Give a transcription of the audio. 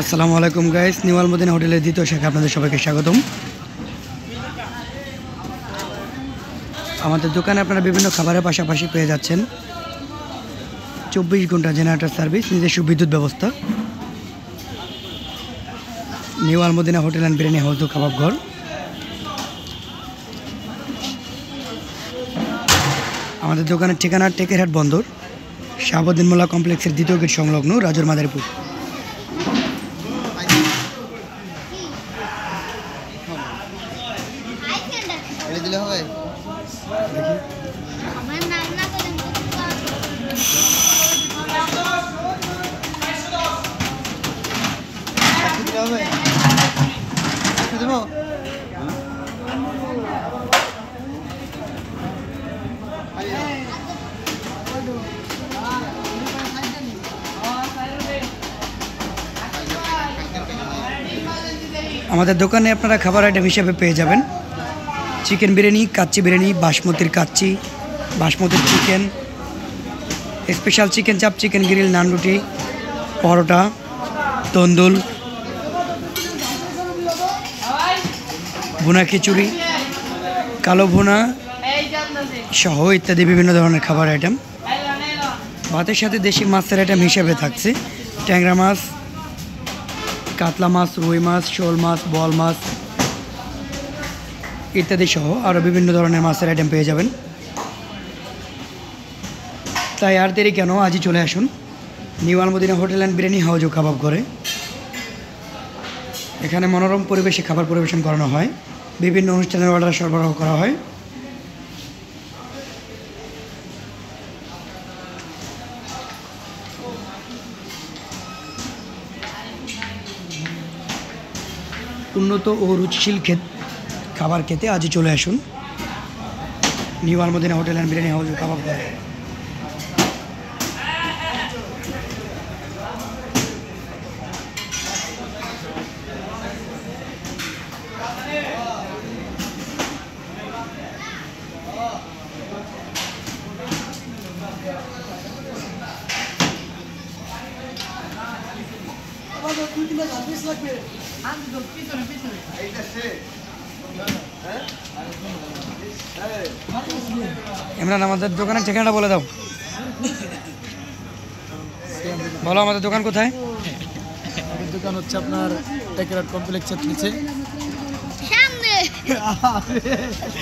আসসালামু আলাইকুম guys, new Al Madina হোটেলের দ্বিতীয় শাখা আপনাদের সবাইকে স্বাগতম। আমাদের দোকানে আপনারা বিভিন্ন খাবারের পাশাপাশি পেয়ে যাচ্ছেন 24 ঘন্টা জেনারেটর সার্ভিস, নিজস্ব বিদ্যুৎ ব্যবস্থা। New Almadina hotel and biryani house ও কাবাব ঘর। আমাদের দোকানের ঠিকানা টেকেরহাট বন্দর, শাহাবুদ্দিন মোল্লা কমপ্লেক্সের দ্বিতীয় গেট সংলগ্ন, রাজুর মাদারীপুর। আমাদের দোকানে আপনারা খাবার আইটেম হিসেবে পেয়ে যাবেন চিকেন বিরিয়ানি, কাচ্চি বিরিয়ানি, বাসমতির কাচ্চি, বাসমতির চিকেন, স্পেশাল চিকেন চাপ, চিকেন গ্রিল, নান রুটি, পরোটা, তন্দুর, ভুনা খিচুড়ি, কালো ভুনা সহ ইত্যাদি বিভিন্ন ধরনের খাবার আইটেম। ভাতের সাথে দেশি মাছের আইটেম হিসেবে থাকছে ট্যাংরা মাছ, কাতলা মাছ, রুই মাছ, শোল মাছ, বল মাছ ইত্যাদি সহ আরও বিভিন্ন ধরনের মাছের আইটেম পেয়ে যাবেন। তাই আর দেরি কেন, আজই চলে আসুন new Almadina hotel and biryani house ও কাবাব ঘরে। এখানে মনোরম পরিবেশে খাবার পরিবেশন করানো হয়, বিভিন্ন অনুষ্ঠানের অর্ডার সরবরাহ করা হয়। উন্নত ও রুচিশীল খাবার খেতে আজই চলে আসুন new Almadina hotel and biryani house ও কাবাব ঘরে। ইমরান, আমাদের দোকানের ঠিকানাটা বলে দাও। বলো আমাদের দোকান কোথায়? আমাদের দোকান হচ্ছে আপনার টেকেরহাট কমপ্লেক্সের নিচে।